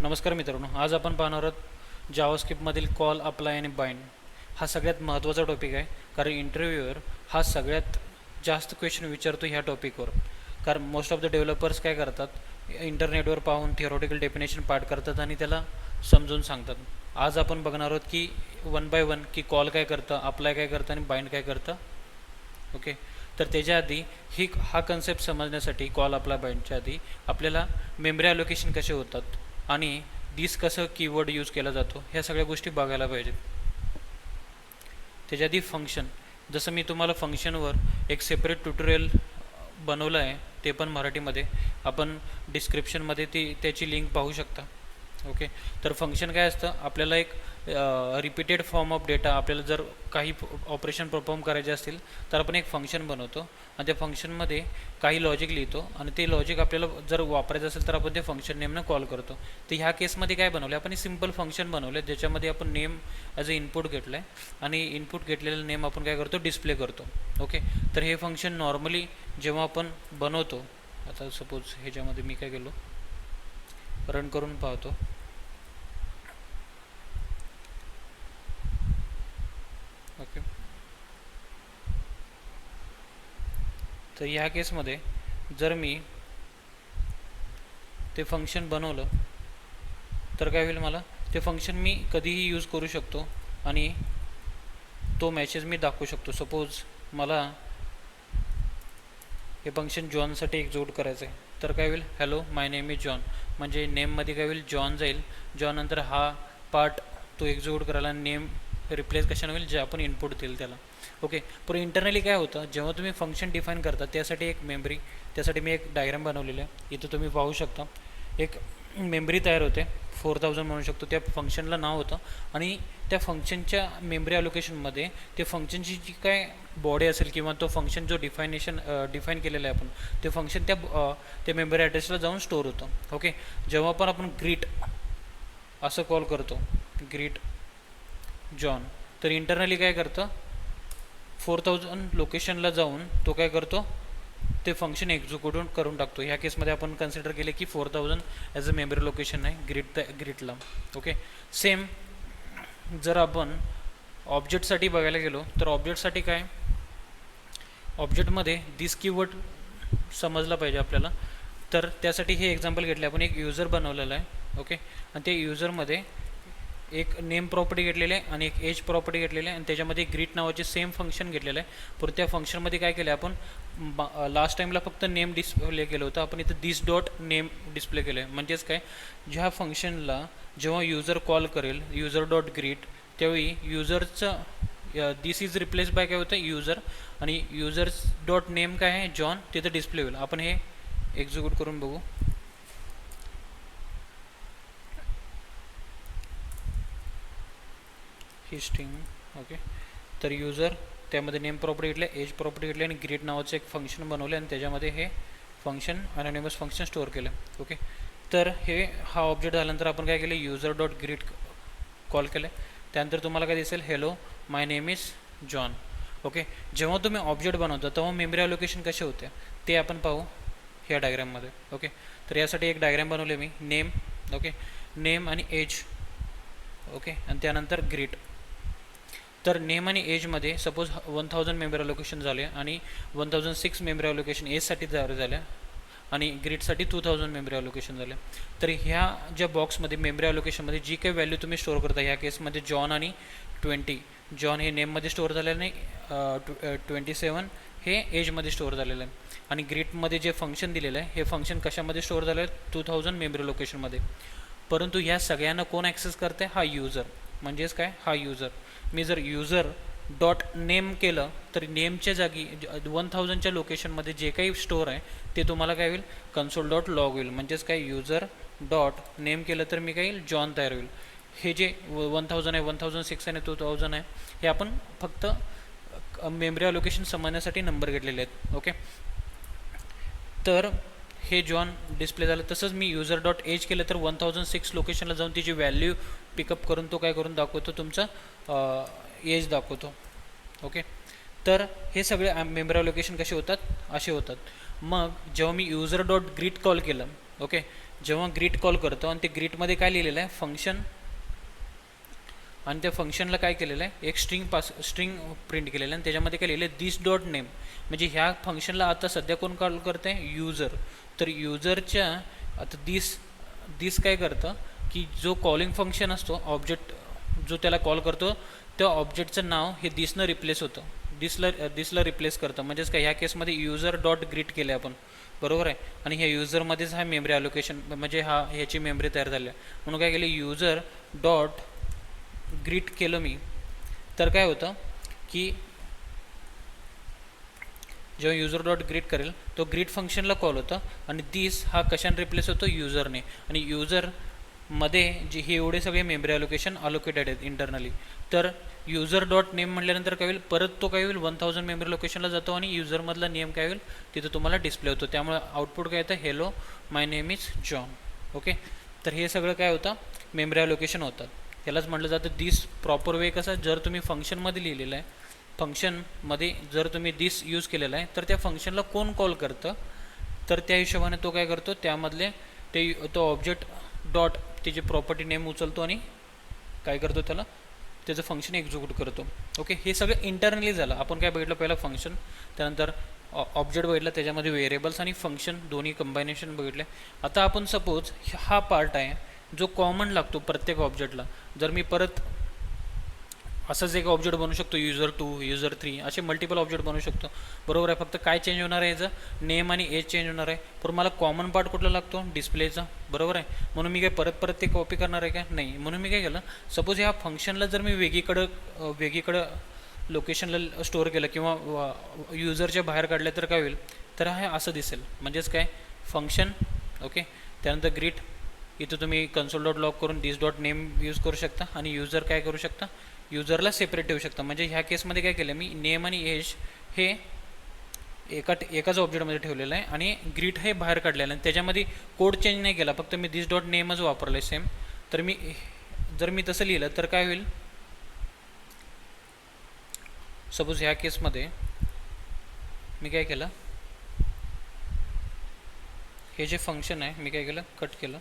नमस्कार मित्रांनो, आज आपण पाहणार आहोत जावास्क्रिप्टमधील कॉल, अप्लाय आणि बाइंड हा सगळ्यात महत्त्वाचा टॉपिक आहे. कारण इंटरव्ह्यूअर हा सगळ्यात जास्त क्वेश्चन विचारतो ह्या टॉपिकवर. कारण मोस्ट ऑफ द डेव्हलपर्स काय करतात, इंटरनेटवर पाहून थिओरॉटिकल डेफिनेशन पाठ करतात आणि त्याला समजून सांगतात. आज आपण बघणार आहोत की वन बाय वन की कॉल काय करतं, अप्लाय काय करतं आणि बाइंड काय करतं. ओके, तर त्याच्या आधी हा कन्सेप्ट समजण्यासाठी कॉल अप्लाय बाइंडच्या आधी आपल्याला मेमरी अलोकेशन कसे होतात आणि दिस कसं कीवर्ड यूज केला जातो ह्या सगळ्या गोष्टी बघायला पाहिजेत. त्याच्या आधी फंक्शन, जसं मी तुम्हाला फंक्शनवर एक सेपरेट ट्युटोरियल बनवलं आहे, ते पण मराठीमध्ये आपण डिस्क्रिप्शनमध्ये त्याची लिंक पाहू शकता. ओके, तर फंक्शन काय असतं, आपल्याला एक रिपीटेड फॉर्म ऑफ डेटा, आपल्याला जर काही ऑपरेशन परफॉर्म करायचे असतील तर आपण एक फंक्शन बनवतो आणि त्या फंक्शनमध्ये काही लॉजिक लिहितो आणि ते लॉजिक आपल्याला जर वापरायचं असेल तर आपण ते फंक्शन नेमनं कॉल करतो. तर ह्या केसमध्ये काय बनवलं, आपण सिम्पल फंक्शन बनवलं ज्याच्यामध्ये आपण नेम ॲज अ इनपुट घेतलं आहे आणि इनपुट घेतलेलं नेम आपण काय करतो, डिस्प्ले करतो. ओके, तर हे फंक्शन नॉर्मली जेव्हा आपण बनवतो, आता सपोज ह्याच्यामध्ये मी काय केलो, रन करून पाहतो. ओके, तर ह्या केसमध्ये जर मी ते फंक्शन बनवलं तर काय होईल, मला ते फंक्शन मी कधीही यूज करू शकतो आणि तो मेसेज मी दाखवू शकतो. सपोज मला हे फंक्शन जॉनसाठी एक्झिक्यूट करायचं आहे, तर काय होईल, hello my name is John, म्हणजे नेममध्ये काय होईल, जॉन जाईल. जॉन नंतर हा पार्ट तो एक्झिक्यूट करायला नेम रिप्लेस कशाने होईल, जे आपण इनपुट देईल त्याला. ओके, पण इंटरनली काय होतं, जेव्हा तुम्ही फंक्शन डिफाईन करता त्यासाठी एक मेमरी, त्यासाठी मी एक डायग्राम बनवलेली आहे, इथं तुम्ही पाहू शकता. एक मेमरी तयार होते 4000 म्हणू शकतो, त्या फंक्शनला नाव होतं आणि त्या फंक्शनच्या मेमरी अलोकेशनमध्ये ते फंक्शनची जी काय बॉडी असेल किंवा तो फंक्शन जो डिफाईन केलेला आहे आपण, ते फंक्शन त्या मेमरी ॲड्रेसला जाऊन स्टोअर होतं. ओके, जेव्हा पण आपण ग्रीट असं कॉल करतो, ग्रीट जॉन, तर इंटरनली काय करतं, 4000 लोकेशनला जाऊन तो काय करतो, ते फंक्शन एक्झिक्यूट करून टाकतो. ह्या केसमध्ये आपण कन्सिडर केले की 4000 ॲज अ मेमरी लोकेशन आहे ग्रीटला. ओके, सेम जर आपण ऑब्जेक्टसाठी बघायला गेलो तर ऑब्जेक्टसाठी काय, ऑब्जेक्टमध्ये दिस कीवर्ड समजला पाहिजे आपल्याला. तर त्यासाठी हे एक्झाम्पल घेतले, आपण एक युजर बनवलेलं आहे. ओके, आणि त्या युजरमध्ये एक नेम प्रॉपर्टी घेतलेली आहे आणि एक एज प्रॉपर्टी घेतलेली आहे आणि त्याच्यामध्ये ग्रीट नावाचे सेम फंक्शन घेतलेलं आहे. पण त्या फंक्शनमध्ये काय केलं, आपण लास्ट टाईमला फक्त नेम डिस्प्ले केलं होतं, आपण इथं दिस डॉट नेम डिस्प्ले केलं आहे. म्हणजेच काय, ज्या फंक्शनला जेव्हा युजर कॉल करेल युजर डॉट ग्रीट, त्यावेळी युजरचं दिस इज रिप्लेस बाय काय होतं, युजर, आणि युजर डॉट नेम काय आहे, जॉन, तिथं डिस्प्ले होईल. आपण हे एक्झिक्यूट करून बघू. ही स्ट्रिंग. ओके, तर युजर, त्यामध्ये नेम प्रॉपर्टी घेतले, एज प्रॉपर्टी घेतली आणि ग्रीट नावाचं एक फंक्शन बनवले आणि त्याच्यामध्ये हे फंक्शन अनोनिमस फंक्शन स्टोअर केलं. ओके, तर हा ऑब्जेक्ट झाल्यानंतर आपण काय केलं, युजर डॉट ग्रीट कॉल केलं. त्यानंतर तुम्हाला काय दिसेल, hello my name is John. Okay, जेव्हा तुम्ही ऑब्जेक्ट बनवता तेव्हा मेमरी अलोकेशन कसे होते ते आपण पाहू ह्या डायग्राममध्ये. ओके, तर यासाठी एक डायग्राम बनवले मी, नेम. ओके, नेम आणि एज. ओके, आणि त्यानंतर ग्रीट. तर नेम आणि एजमध्ये सपोज 1000 मेमरी अलोकेशन झाले आणि 1006 मेमरी अलोकेशन एजसाठी तयार झाल्या आणि ग्रीडसाठी 2000 मेमरी अलोकेशन झाले. तर ह्या ज्या बॉक्समध्ये मेमरी अलोकेशनमध्ये जी काही व्हॅल्यू तुम्ही स्टोअर करता, ह्या केसमध्ये जॉन आणि 20, जॉन हे नेममध्ये स्टोअर झालेलं नाही, 27 हे एजमध्ये स्टोअर झालेलं आहे आणि ग्रीटमध्ये जे फंक्शन दिलेलं आहे हे फंक्शन कशामध्ये स्टोअर झालं आहे, 2000 मेमरी लोकेशनमध्ये. परंतु ह्या सगळ्यांना कोण ॲक्सेस करते, हा युजर. म्हणजेच काय, हा युजर. मी जर युजर डॉट नेम केलं तर नेमच्या जागी 1000च्या लोकेशनमध्ये जे काही स्टोअर आहे ते तुम्हाला काय होईल, कन्सोल डॉट लॉग होईल. म्हणजेच काय, युजर डॉट नेम केलं तर मी काय येईल, जॉन तयार होईल. हे जे 1000 आहे, 1006 आणि 2000 आहे, हे आपण फक्त मेमरी अलोकेशन समजण्यासाठी नंबर घेतलेले आहेत. ओके, तर हे जॉन डिस्प्ले झालं. तसंच मी युजर डॉट एज केलं तर 1006 लोकेशनला जाऊन तिची व्हॅल्यू पिकअप करून तो काय करून दाखवतो, तुमचं एज दाखवतो. ओके, तर हे सगळे मेमरी अलोकेशन कसे होतात, असे होतात. मग जेव्हा मी युजर डॉट ग्रीट कॉल केलं, ओके, जेव्हा ग्रीट कॉल करतो आणि ते ग्रीटमध्ये काय लिहिलेलं आहे फंक्शन, आणि त्या फंक्शनला काय केलेलं आहे एक स्ट्रिंग प्रिंट केलेलं आहे आणि त्याच्यामध्ये काय लिहिलं आहे दिस डॉट नेम, म्हणजे ह्या फंक्शनला आता सध्या कोण कॉल करतं आहे यूजर. तर यूजरच्या आता दिस काय करतं की जो कॉलिंग फंक्शन असतो ऑब्जेक्ट जो त्याला कॉल करतो त्या ऑब्जेक्टचं नाव हे दिसनं रिप्लेस होतं, दिसला रिप्लेस करतं. म्हणजेच काय ह्या केसमध्ये यूजर डॉट ग्रीट केले आपण, बरोबर आहे. आणि ह्या युजरमध्येच हा मेमरी अलोकेशन म्हणजे ह्याची मेमरी तयार झाली आहे. म्हणून काय केलं युजर डॉट ग्रीट केलं मी, तर काय होतं की जेव्हा युजर डॉट ग्रीट करेल तो ग्रीट फंक्शनला कॉल होतं आणि दिस हा कशाने रिप्लेस होतो युजरने. आणि युजरमध्ये जे हे एवढे सगळे मेमरी अलोकेशन अलोकेटेड आहेत इंटरनली. तर युजर डॉट नेम म्हटल्यानंतर काय होईल परत तो काय होईल 1000 मेमरी लोकेशनला जातो आणि युजरमधला नेम काय होईल तिथं तुम्हाला डिस्प्ले होतो. त्यामुळे आउटपुट काय येतं hello my name is John. Okay, तर हे सगळं काय होतं मेमरी अलोकेशन होतात. यालाच म्हटलं जातं दिस प्रॉपर वे. कसं जर तुम्ही फंक्शनमध्ये लिहिलेलं आहे, फंक्शनमध्ये जर तुम्ही दिस यूज केलेला आहे तर त्या फंक्शनला कोण कॉल करतं तर त्या हिशोबाने तो काय करतो त्यामधले तो ऑब्जेक्ट डॉट त्याची प्रॉपर्टी नेम उचलतो आणि काय करतो त्याला त्याचं फंक्शन एक्झिक्यूट करतो. ओके, हे सगळं इंटरनली झालं. आपण काय बघितलं पहिलं फंक्शन, त्यानंतर ऑब्जेक्ट बघितलं, त्याच्यामध्ये व्हेरिएबल्स आणि फंक्शन दोन्ही कंबायनेशन बघितले. आता आपण सपोज हा पार्ट आहे जो कॉमन लागतो प्रत्येक ऑब्जेक्टला. जर मी परत असंच एक ऑब्जेक्ट बनवू शकतो युजर 2 युजर 3 असे मल्टिपल ऑब्जेक्ट बनवू शकतो, बरोबर आहे. फक्त काय चेंज होणार आहे याचं नेम आणि एज चेंज होणार आहे. पण मला कॉमन पार्ट कुठला लागतो डिस्प्लेचा, बरोबर आहे. म्हणून मी काय परत ते कॉपी करणार आहे का नाही. म्हणून मी काय केलं सपोज ह्या फंक्शनला जर मी वेगळीकडं लोकेशनला स्टोअर केलं किंवा युजरच्या बाहेर काढलं तर काय होईल तर हे असं दिसेल. म्हणजेच काय फंक्शन. ओके, त्यानंतर ग्रीट इथं तुम्ही कन्सोल डॉट लॉग करून दिस डॉट नेम यूज करू शकता आणि युजर काय करू शकता युजरला सेपरेट ठेवू शकता. म्हणजे ह्या केसमध्ये काय केलं मी नेम आणि एज हे एकाच ऑब्जेक्टमध्ये ठेवलेलं आहे आणि ग्रीट हे बाहेर काढलेलं आहे. त्याच्यामध्ये कोड चेंज नाही केला, फक्त मी दिस डॉट नेमच वापरलं आहे सेम. तर जर मी तसं लिहिलं तर काय होईल सपोज ह्या केसमध्ये मी काय केलं हे जे फंक्शन आहे मी काय केलं कट केलं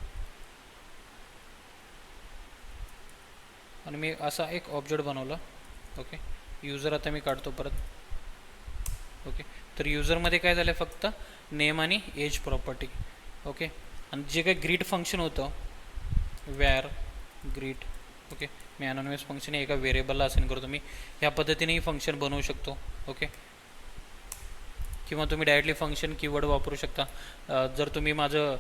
आणि मी असा एक ऑब्जेक्ट बनवला. ओके, युजर आता मी काढतो परत. ओके, तर युजरमध्ये काय झालं फक्त नेम आणि एज प्रॉपर्टी. ओके, आणि जे काही ग्रीट फंक्शन होतं where greet. Okay, me anonymous function एका व्हेरिएबलला असाइन करतो. मी ह्या पद्धतीनेही फंक्शन बनवू शकतो. ओके, किंवा तुम्ही डायरेक्टली फंक्शन कीवर्ड वापरू शकता. जर तुम्ही माझं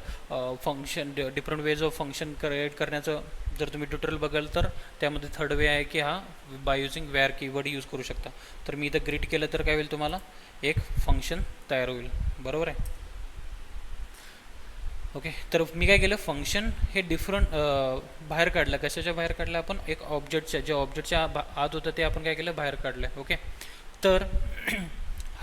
function different ways of function create करण्याचं जर तुम्ही ट्युटोरियल बघाल तर त्यामध्ये थर्ड वे आहे की हा by using where keyword use करू शकता. तर मी इथं ग्रीट केलं तर काय होईल तुम्हाला एक फंक्शन तयार होईल, बरोबर आहे. ओके, तर मी काय केलं फंक्शन हे डिफरंट बाहेर काढलं. कशाच्या बाहेर काढलं आपण एक ऑब्जेक्टच्या जे ऑब्जेक्टच्या आत होतं ते आपण काय केलं बाहेर काढलं. ओके, तर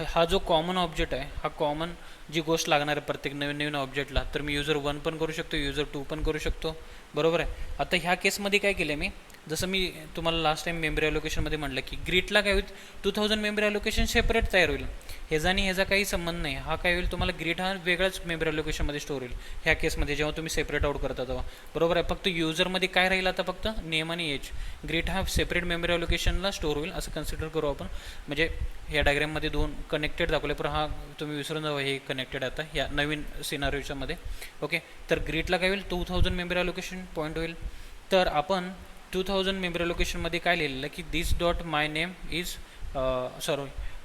हा जो कॉमन ऑब्जेक्ट आहे हा कॉमन जी गोष्ट लागणार आहे प्रत्येक नवीन ऑब्जेक्टला तर मी युजर 1 पण करू शकतो युजर 2 पण करू शकतो, बरोबर आहे. आता ह्या केसमध्ये काय केलं मी जसं मी तुम्हाला लास्ट टाइम मेमरी अलोकेशनमध्ये म्हटलं की ग्रीटला काय होईल 2000 मेमरी अलोकेशन सेपरेट तयार होईल. ह्याचा आणि ह्याचा काही संबंध नाही. हा काय होईल तुम्हाला ग्रीट हा वेगळाच मेमरी अलोकेशनमध्ये स्टोअर होईल ह्या केसमध्ये जेव्हा तुम्ही सेपरेट आउट करता तेव्हा, बरोबर आहे. फक्त युजरमध्ये काय राहील आता फक्त नेम आणि एज. ग्रीट हा सेपरेट मेमरी अलोकेशनला स्टोअर होईल असं कन्सिडर करू आपण. म्हणजे ह्या डायग्राममध्ये 2 कनेक्टेड दाखवले पण हा तुम्ही विसरून जावा हे कनेक्टेड आता ह्या नवीन सिनारिओच्यामध्ये. ओके, तर ग्रीटला काय होईल 2000 मेमरी अलोकेशन पॉईंट होईल. तर आपण 2000 मेमरी लोकेशनमध्ये काय लिहिलेलं की this dot my name is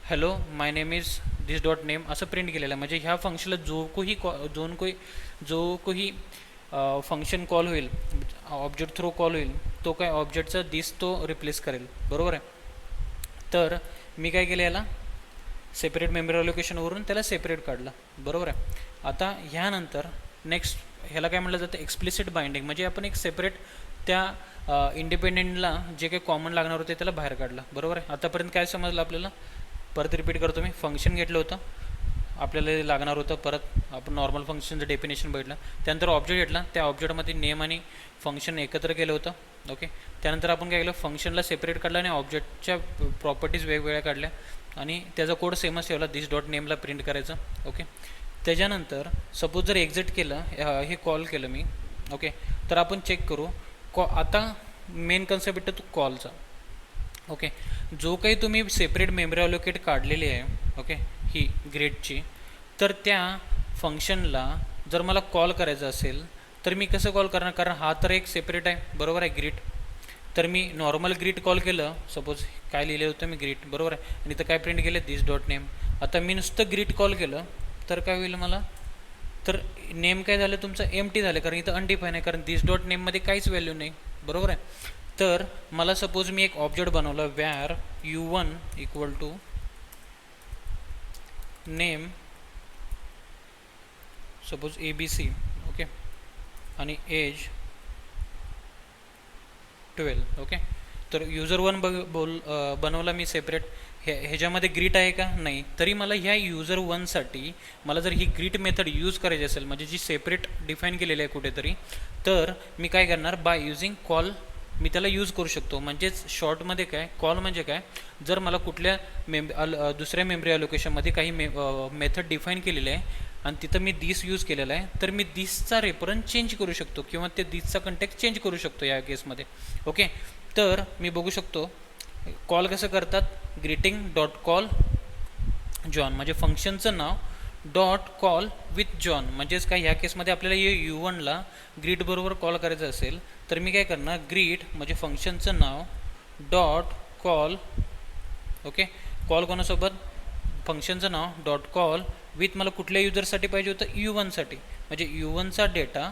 hello my name is this dot name असं प्रिंट केलेलं आहे. म्हणजे ह्या फंक्शनला जो कोही फंक्शन कॉल होईल ऑब्जेक्ट थ्रू कॉल होईल तो काय ऑब्जेक्टचा दिस तो रिप्लेस करेल, बरोबर आहे. तर मी काय केलं याला सेपरेट मेमरी अलोकेशनवरून त्याला सेपरेट काढलं, बरोबर आहे. आता ह्यानंतर नेक्स्ट ह्याला काय म्हटलं जातं एक्सप्लिसिट बाइंडिंग. म्हणजे आपण एक सेपरेट त्या इंडिपेंडेंटला जे काही कॉमन लागणार होते त्याला बाहेर काढलं, बरोबर आहे. आतापर्यंत काय समजलं आपल्याला परत रिपीट करतो मी. फंक्शन घेतलं होतं आपल्याला लागणार होतं, परत आपण नॉर्मल फंक्शनचं डेफिनेशन बघितलं. त्यानंतर ऑब्जेक्ट घेतला त्या ऑब्जेक्टमध्ये नेम आणि फंक्शन एकत्र केलं होतं. ओके, त्यानंतर आपण काय केलं फंक्शनला सेपरेट काढलं आणि ऑब्जेक्टच्या प्रॉपर्टीज वेगवेगळ्या काढल्या आणि त्याचा कोड सेमच ठेवला दिस डॉट नेमला प्रिंट करायचं. ओके, त्याच्यानंतर सपोज जर एक्झिट केलं, हे कॉल केलं मी, ओके, तर आपण चेक करू आता मेन कन्सेप्ट येतो तो कॉलचा. ओके, जो काही तुम्ही सेपरेट मेमरी अलोकेट काढलेली आहे, ओके, ही ग्रीडची, तर त्या फंक्शनला जर मला कॉल करायचं असेल तर मी कसं कॉल करणार, कारण हा तर एक सेपरेट आहे, बरोबर आहे, ग्रीड. तर मी नॉर्मल ग्रीड कॉल केलं, सपोज काय लिहिलं होतं मी ग्रीड, बरोबर आहे, आणि इथं काय प्रिंट केलं दिस डॉट नेम. आता मी नुसतं ग्रीड कॉल केलं तर काय होईल मला, तर नेम काय झालं तुमचं एम्प्टी झालं, कारण इथं अनडिफाईन आहे, कारण दिस डॉट नेममध्ये काहीच व्हॅल्यू नाही, बरोबर आहे. तर मला सपोज मी एक ऑब्जेक्ट बनवलं var u1 equal to name suppose ABC, okay, आणि एज 12, ओके. तर user1 बनवला मी सेपरेट. ह्याच्यामध्ये ग्रीट आहे का, नाही. तरी मला ह्या user1साठी मला जर ही ग्रीट मेथड यूज करायची असेल, म्हणजे जी सेपरेट डिफाईन केलेली आहे कुठेतरी, तर मी काय करणार, बाय युजिंग कॉल मी त्याला यूज करू शकतो. म्हणजेच शॉर्टमध्ये काय, कॉल म्हणजे काय, जर मला कुठल्या दुसऱ्या मेमरी अलोकेशनमध्ये काही मेथड डिफाईन केलेली आहे आणि तिथं मी दिस यूज केलेला आहे, तर मी दिसचा रेफरन्स चेंज करू शकतो किंवा ते दिसचा कंटेक्ट चेंज करू शकतो या केसमध्ये. ओके, तर मी बघू शकतो कॉल कसं करतात, ग्रीटिंग डॉट कॉल जॉन, म्हणजे फंक्शनचं नाव डॉट कॉल विथ जॉन. म्हणजेच काय, ह्या केसमध्ये आपल्याला u1ला ग्रीट बरोबर कॉल करायचं असेल तर मी काय करणार, ग्रीट म्हणजे फंक्शनचं नाव डॉट कॉल, ओके, कॉल कोणासोबत, फंक्शनचं नाव डॉट कॉल विथ मला कुठल्या युजरसाठी पाहिजे होतं, u1साठी, म्हणजे u1चा डेटा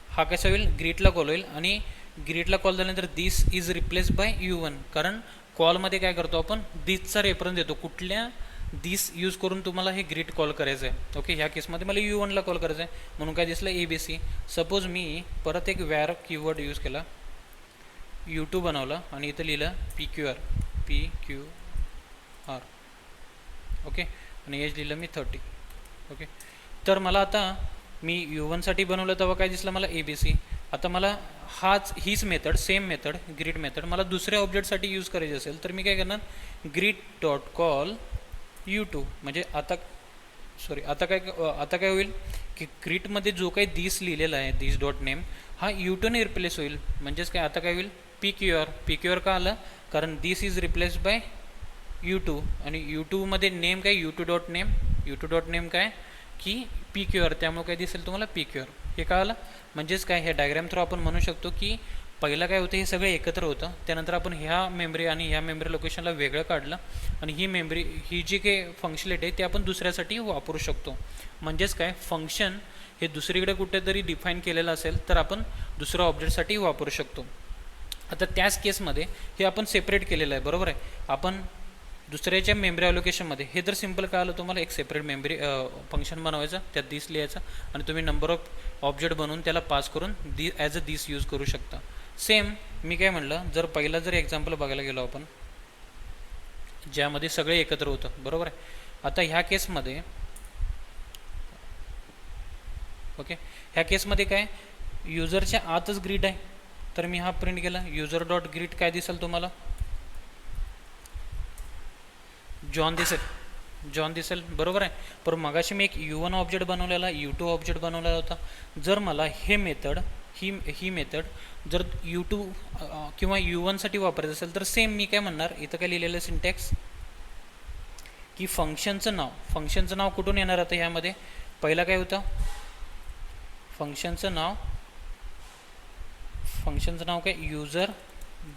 हा कसा होईल, ग्रीटला कॉल होईल, आणि ग्रीटला कॉल झाल्यानंतर दिस इज रिप्लेस बाय u1, कारण कॉलमध्ये काय करतो आपण, दिसचा रेफरन्स देतो, कुठल्या दिस यूज करून तुम्हाला हे ग्रीट कॉल करायचं आहे. ओके, ह्या केसमध्ये मला u1ला कॉल करायचं आहे, म्हणून काय दिसलं ABC. सपोज मी परत एक वॅर कीवर्ड यूज केला, u2 बनवला आणि इथं लिहिलं PQR, ओके, आणि एज लिहिलं मी 30. ओके, तर मला आता मी u1साठी बनवलं तेव्हा काय दिसलं मला ABC. आता मला हीच method, same method greet method मला दुसऱ्या ऑब्जेक्टसाठी यूज करायची असेल तर मी काय करणार, ग्रीट डॉट कॉल u2, म्हणजे आता काय होईल की ग्रीटमध्ये जो काही दिस लिहिलेला आहे, दिस डॉट नेम, हा u2ने रिप्लेस होईल. म्हणजेच काय, आता काय होईल, PQR का आलं, कारण दिस इज रिप्लेस बाय u2, आणि u2मध्ये नेम काय, u2 डॉट नेम काय की PQR, त्यामुळे काय दिसेल तुम्हाला PQR. हे का आलं, म्हणजेच काय, ह्या डायग्राम थ्रू आपण म्हणू शकतो की पहिला काय होतं, हे सगळे एकत्र होतं, त्यानंतर आपण ह्या मेमरी आणि ह्या मेमरी लोकेशनला वेगळं काढलं, आणि ही जी काही फंक्शनलिटी आहे ती आपण दुसऱ्यासाठी वापरू शकतो. म्हणजेच काय, फंक्शन हे दुसरीकडे कुठेतरी डिफाईन केलेलं असेल तर आपण दुसऱ्या ऑब्जेक्टसाठी वापरू शकतो. आता त्याच केसमध्ये हे आपण सेपरेट केलेलं आहे, बरोबर आहे. आपण दुसऱ्याच्या मेमरी अलोकेशनमध्ये हे तर सिम्पल काय आलं तुम्हाला, एक सेपरेट मेमरी फंक्शन बनवायचं, त्यात दिस लिहायचं, आणि तुम्ही नंबर ऑफ ऑब्जेक्ट बनवून त्याला पास करून ॲज अ दिस यूज करू शकता. सेम मी काय म्हणलं, जर पहिला जर एक्झाम्पल बघायला गेलो आपण, ज्यामध्ये सगळे एकत्र होतं, बरोबर आहे. आता ह्या केसमध्ये, ओके, ह्या केसमध्ये काय, युजरच्या आतच ग्रीड आहे, तर मी हा प्रिंट केला, युजर डॉट ग्रीड काय दिसेल तुम्हाला, जॉन दिसेल, बरोबर आहे. पण मगाशी मी एक u1 ऑब्जेक्ट बनवलेला, u2 ऑब्जेक्ट बनवलेला होता. जर मला ही मेथड जर u2 किंवा u1साठी वापरायचं असेल तर सेम मी काय म्हणणार, इथं काय लिहिलेलं सिंटॅक्स की फंक्शनचं नाव कुठून येणार, आता ह्यामध्ये पहिला काय होतं, फंक्शनचं नाव काय, युजर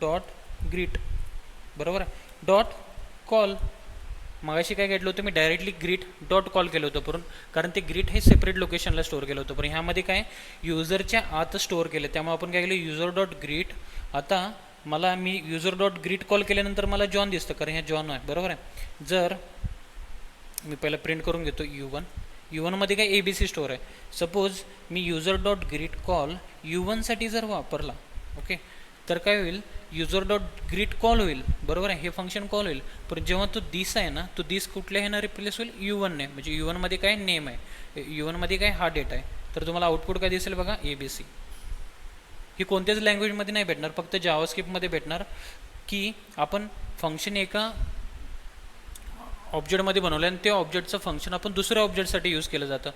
डॉट ग्रीट, बरोबर आहे, डॉट कॉल. मगाशी काय घेतलं होतं मी, डायरेक्टली ग्रीट डॉट कॉल केलं होतं, कारण ते ग्रीट हे सेपरेट लोकेशनला स्टोअर केलं होतं, पण ह्यामध्ये काय युजरच्या आत स्टोअर केलं, त्यामुळे आपण काय केलं, युजर डॉट ग्रीट. आता मी युजर डॉट ग्रीट कॉल केल्यानंतर मला जॉन दिसतं, कारण हे जॉन आहे, बरोबर आहे. जर मी पहिला प्रिंट करून घेतो u1मध्ये काय ABC स्टोअर आहे. सपोज मी युजर डॉट ग्रीट कॉल u1साठी जर वापरला, ओके, तर काय होईल, युजर डॉट ग्रीट कॉल होईल, बरोबर आहे, हे फंक्शन कॉल होईल. पण जेव्हा तो दिस आहे ना, तो दिस कुठल्या ह्यानं रिप्लेस होईल, u1ने, म्हणजे u1मध्ये काय नेम आहे, u1मध्ये काय हा डेटा आहे, तर तुम्हाला आउटपुट काय दिसेल बघा, ABC. ही कोणत्याच लँग्वेजमध्ये नाही भेटणार, फक्त जावास्क्रिप्टमध्ये भेटणार, की आपण फंक्शन एका ऑब्जेक्टमध्ये बनवलं आणि ते ऑब्जेक्टचं फंक्शन आपण दुसऱ्या ऑब्जेक्टसाठी यूज केलं जातं.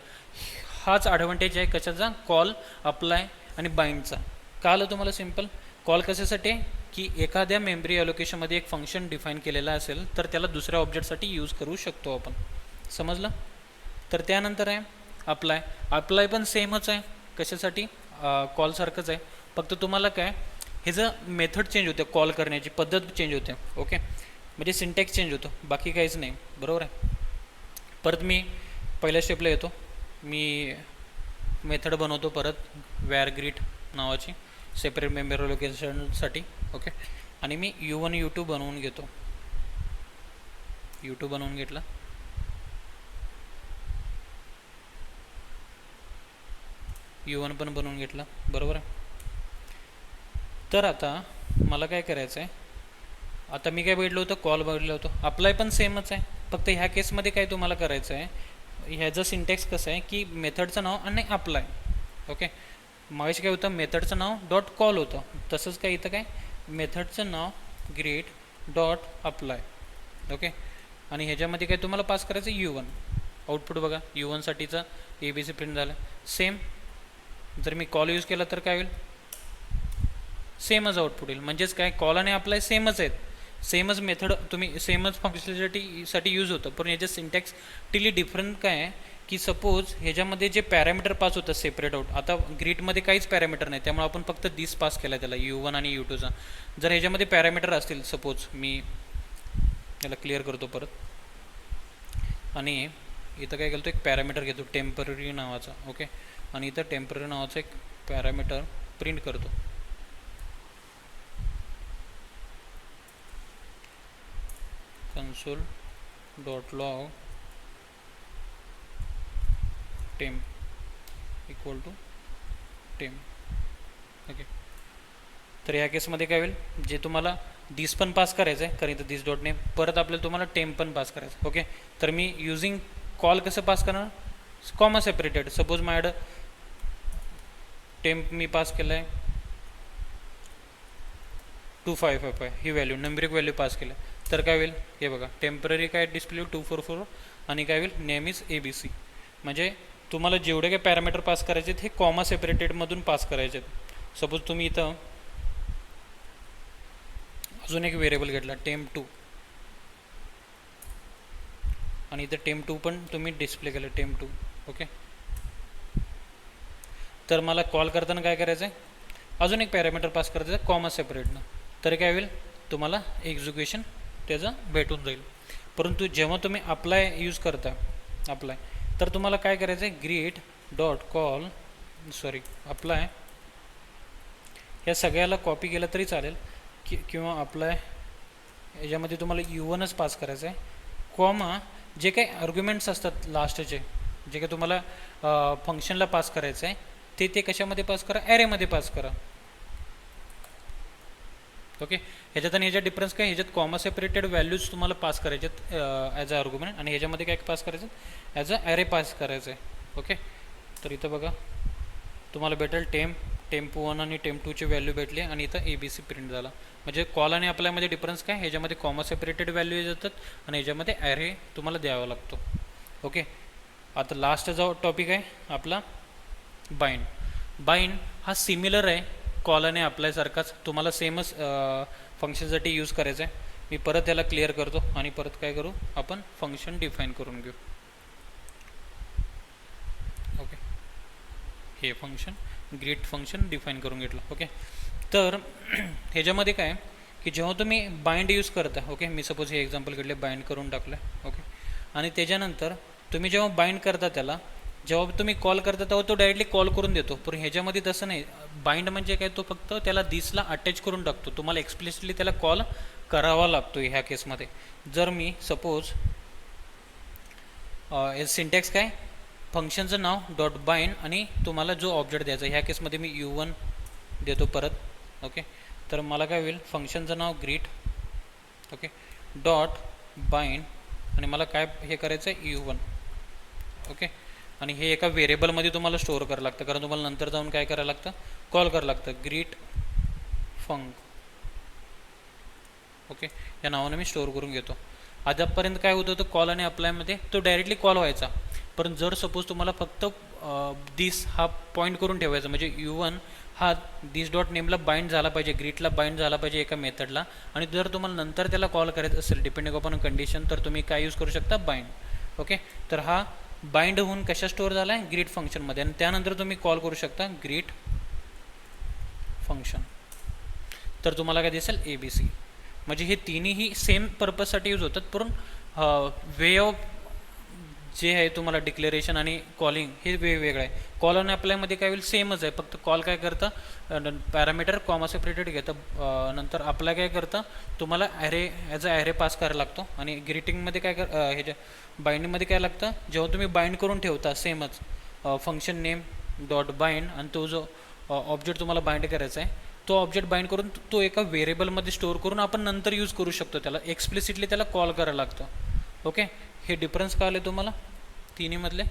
हाच ॲडव्हान्टेज आहे कशाचा, कॉल, अप्लाय आणि बाइंडचा. का आलं तुम्हाला सिम्पल. कॉल कशासाठी आहे की एखाद्या मेमरी ॲलोकेशनमध्ये एक फंक्शन डिफाईन केलेला असेल तर त्याला दुसऱ्या ऑब्जेक्टसाठी यूज करू शकतो आपण. समजलं. तर त्यानंतर आहे अप्लाय. अप्लाय पण सेमच आहे कशासाठी, कॉलसारखंच आहे, फक्त तुम्हाला काय ह्याचं मेथड चेंज होते, कॉल करण्याची पद्धत चेंज होते. ओके, म्हणजे सिंटॅक्स चेंज होतो, बाकी काहीच नाही. बरोबर आहे. परत मी पहिल्या स्टेपला येतो. मी मेथड बनवतो परत वॅर ग्रीट नावाची सेपरेट मेमरी लोकेशनसाठी. ओके, आणि मी U1 U2 बनवून घेतो. U2 बनवून घेतला. U1 पण बनवून घेतला. बरोबर आहे. तर आता मला काय करायचं आहे, आता मी काय बघितलं होतं, कॉल बघितलं होतं. अप्लाय पण सेमच आहे, फक्त ह्या केसमध्ये काय तुम्हाला करायचं आहे, ह्याचं सिंटॅक्स कसं आहे की मेथडचं नाव आणि अप्लाय. ओके, मागाशी काय होतं, मेथडचं नाव डॉट कॉल होतं, तसंच काय इथं काय मेथडचं नाव ग्रीट डॉट अप्लाय. ओके, आणि ह्याच्यामध्ये काय तुम्हाला पास करायचं U1. आउटपुट बघा, U1 साठीचा ABC प्रिंट झाला. सेम जर मी कॉल यूज केला तर काय होईल, सेमच आउटपुट येईल. म्हणजेच काय, कॉल आणि अप्लाय सेमच आहेत, सेमच मेथड तुम्ही सेमच फंक्शनॅलिटी यूज होतं, पण याच्या सिंटॅक्स टिली डिफरंट काय आहे की सपोज ह्याच्यामध्ये जे पॅरामीटर पास होतं सेपरेट आउट, आता ग्रीटमध्ये काहीच पॅरामीटर नाही, त्यामुळे आपण फक्त दिस पास केला त्याला U1 आणि U2चा. जर ह्याच्यामध्ये पॅरामीटर असतील, सपोज मी याला क्लिअर करतो परत, आणि इथं काय करतो, एक पॅरामीटर घेतो टेम्पररी नावाचा. ओके, आणि इथं टेम्पररी नावाचा एक पॅरामीटर प्रिंट करतो. console dot log temp equal to temp. Okay, तर या केसमध्ये काय होईल, जे तुम्हाला दिस पण पास करायचं आहे, कारण इथं दिस डॉट नेम, परत आपल्याला तुम्हाला टेम्प पण पास करायचं. ओके, तर मी युजिंग कॉल कसं पास करणार, कॉमा सेपरेटेड. सपोज माझ्याकडं टेम्प मी पास केलं आहे 2555 ही व्हॅल्यू, नंबरिक व्हॅल्यू पास केलं, तर काय होईल, हे बघा टेम्पररी काय डिस्प्ले 244, आणि काय होईल, नेम इज ABC. म्हणजे तुम्हाला जेवढे काही पॅरामीटर पास करायचे आहेत हे कॉमा सेपरेटेडमधून पास करायचे आहेत. सपोज तुम्ही इथं अजून एक व्हेरिएबल घेतला टेम्प 2, आणि इथं टेम्प 2 पण तुम्ही डिस्प्ले केलं टेम्प 2. ओके, तर मला कॉल करताना काय करायचं आहे, अजून एक पॅरामीटर पास करायचं आहे कॉमा सेपरेटनं, तर काय होईल, तुम्हाला एक्झिक्युशन त्याचं भेटून जाईल. परंतु जेव्हा तुम्ही अप्लाय यूज करता, अप्लाय, तर तुम्हाला काय करायचं आहे, ग्रीट डॉट कॉल अप्लाय या सगळ्याला कॉपी केलं तरी चालेल, किंवा अप्लाय याच्यामध्ये तुम्हाला U1च पास करायचं आहे, कॉमा जे काही आर्ग्युमेंट्स असतात लास्टचे, जे काही तुम्हाला फंक्शनला पास करायचं आहे ते कशामध्ये पास करा, ॲरेमध्ये पास करा. ओके, ह्याच्यात आणि ह्याच्यात डिफरन्स काय, ह्याच्यात कॉमा सेपरेटेड व्हॅल्यूज तुम्हाला पास करायचे आहेत ॲज अ आर्ग्युमेंट, आणि ह्याच्यामध्ये काय पास करायचं, ॲज अ ॲरे पास करायचं आहे. ओके, तर इथं बघा तुम्हाला भेटेल टेम्प 1 आणि टेम्प 2ची व्हॅल्यू भेटली, आणि इथं ABC प्रिंट झाला. म्हणजे कॉल आणि अप्लायमध्ये डिफरन्स काय, ह्याच्यामध्ये कॉमा सेपरेटेड व्हॅल्यू येतात आणि ह्याच्यामध्ये ॲरे तुम्हाला द्यावा लागतो. ओके, आता लास्ट जो टॉपिक आहे आपला बाइंड हा सिमिलर आहे कॉल आणि अप्लायसारखाच, तुम्हाला सेमच फंक्शनसाठी यूज करायचं आहे. मी परत याला क्लिअर करतो आणि परत काय करू, आपण फंक्शन डिफाईन करून घेऊ. ओके, हे फंक्शन ग्रीट फंक्शन डिफाईन करून घेतलं. ओके, तर ह्याच्यामध्ये काय की जेव्हा तुम्ही बाइंड यूज करता, ओके, मी सपोज हे एक्झाम्पल घेतले, बाइंड करून टाकलं. ओके, आणि त्याच्यानंतर तुम्ही जेव्हा बाइंड करता त्याला, जेव्हा तुम्ही कॉल करता तेव्हा तो डायरेक्टली कॉल करून देतो, पण ह्याच्यामध्ये तसं नाही. बाइंड म्हणजे काय, तो फक्त त्याला दिसला अटॅच करून टाकतो, तुम्हाला एक्सप्लिसिटली त्याला कॉल करावा लागतो. ह्या केसमध्ये जर मी सपोज सिंटॅक्स काय, फंक्शनचं नाव डॉट बाइंड आणि तुम्हाला जो ऑब्जेक्ट द्यायचा, ह्या केसमध्ये मी U1 देतो परत. ओके, तर मला काय होईल, फंक्शनचं नाव ग्रीट, ओके, डॉट बाइंड, आणि मला काय हे करायचं आहे U1. ओके, आणि हे एका व्हेरिएबलमध्ये तुम्हाला स्टोअर करावं लागतं, कारण तुम्हाला नंतर जाऊन काय करायला लागतं, कॉल करावं लागतं ग्रीट फंक. ओके, या नावाने मी स्टोअर करून घेतो. आतापर्यंत काय होतं होतं कॉल आणि अप्लायमध्ये तो डायरेक्टली कॉल व्हायचा. पण जर सपोज तुम्हाला फक्त दिस हा पॉईंट करून ठेवायचा, म्हणजे U1 हा दिस डॉट नेमला बाइंड झाला पाहिजे, ग्रीटला बाइंड झाला पाहिजे एका मेथडला, आणि जर तुम्हाला नंतर त्याला कॉल करायचं असेल डिपेंडिंग अपॉन कंडिशन, तर तुम्ही काय यूज करू शकता, बाइंड. ओके, तर हा बाइंड होऊन कशा स्टोअर झाला आहे, ग्रीट फंक्शनमध्ये, आणि त्यानंतर तुम्ही कॉल करू शकता ग्रीट फंक्शन. तर तुम्हाला काय दिसेल, ABC. म्हणजे हे तिन्ही सेम पर्पजसाठी यूज होतात, पण वे ऑफ जे आहे तुम्हाला डिक्लेरेशन आणि कॉलिंग हे वेगवेगळं आहे. कॉल आणि अप्लायमध्ये काय होईल, सेमच आहे, फक्त कॉल काय करतं पॅरामीटर कॉमा सेपरेटेड घेतं, नंतर अप्लाय काय करतं तुम्हाला array as a array pass करायला लागतो, आणि ग्रीटिंगमध्ये काय ह्याच्या बाइंडिंगमध्ये काय लागतं, जेव्हा तुम्ही बाइंड करून ठेवता सेमच फंक्शन नेम डॉट बाइंड, आणि तो जो ऑब्जेक्ट तुम्हाला बाइंड करायचा आहे तो ऑब्जेक्ट बाइंड करून तो एका व्हेरिएबलमध्ये स्टोअर करून आपण नंतर यूज करू शकतो, त्याला एक्सप्लिसिटली त्याला कॉल करायला लागतं. ओके, हे डिफरन्स कळले तुम्हाला तिन्हीमधले.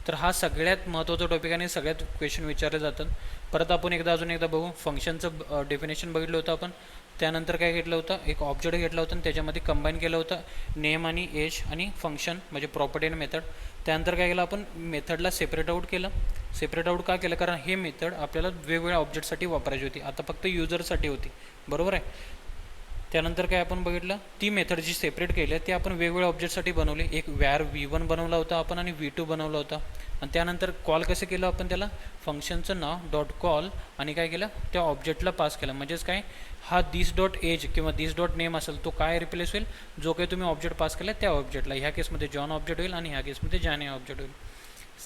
तर हा सगळ्यात महत्त्वाचा टॉपिक आणि सगळ्यात क्वेश्चन विचारले जातात. परत आपण अजून एकदा बघू. फंक्शनचं डेफिनेशन बघितलं होतं आपण, त्यानंतर काय घेतलं होतं, एक ऑब्जेक्ट घेतला होता आणि त्याच्यामध्ये कंबाईन केलं होतं नेम आणि एज आणि फंक्शन म्हणजे प्रॉपर्टी आणि मेथड. त्यानंतर काय केलं आपण, मेथडला सेपरेट आऊट केलं. सेपरेट आऊट का केलं, कारण हे मेथड आपल्याला वेगवेगळ्या ऑब्जेक्टसाठी वापरायची होती, आता फक्त युजरसाठी होती, बरोबर आहे. त्यानंतर काय आपण बघितलं, ती मेथड जी सेपरेट केली आहे ती आपण वेगवेगळ्या ऑब्जेक्टसाठी बनवली. एक वॅर V1 बनवला होता आपण आणि V2 बनवला होता, आणि त्यानंतर कॉल कसं केलं आपण त्याला, फंक्शनचं नाव डॉट कॉल, आणि काय केलं त्या ऑब्जेक्टला पास केलं. म्हणजेच काय, हा दिस डॉट एज किंवा दिस डॉट नेम असेल तो काय रिप्लेस होईल, जो काही तुम्ही ऑब्जेक्ट पास केला त्या ऑब्जेक्टला. ह्या केसमध्ये जॉन ऑब्जेक्ट होईल आणि ह्या केसमध्ये जॅने ऑब्जेक्ट होईल.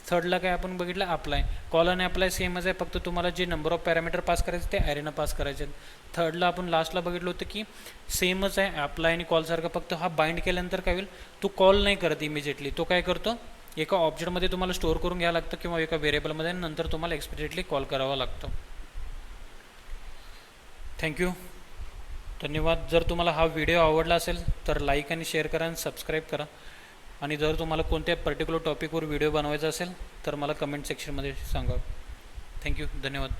थर्डला काय आपण बघितलं, अप्लाय. कॉल आणि अप्लाय सेमच आहे, फक्त तुम्हाला जे नंबर ऑफ पॅरामीटर पास करायचे ते ॲरेनं पास करायचे. थर्डला आपण लास्टला बघितलं होतं की सेमच आहे अप्लाय आणि कॉलसारखं, फक्त हा बाइंड केल्यानंतर काय होईल, तो कॉल नाही करत इमिजिएटली, तो काय करतो एका ऑब्जेक्टमध्ये तुम्हाला स्टोअर करून घ्यावं लागतं किंवा एका व्हेरिएबलमध्ये, नंतर तुम्हाला एक्सप्लिसिटली कॉल करावा लागतो. थँक्यू, धन्यवाद. जर तुम्हाला हा व्हिडिओ आवडला असेल तर लाईक आणि शेअर करा आणि सबस्क्राईब करा, आणि जर तुम्हाला कोणत्या पर्टिक्युलर टॉपिकवर व्हिडिओ बनवायचा असेल तर मला कमेंट सेक्शनमध्ये सांगा. थँक्यू, धन्यवाद.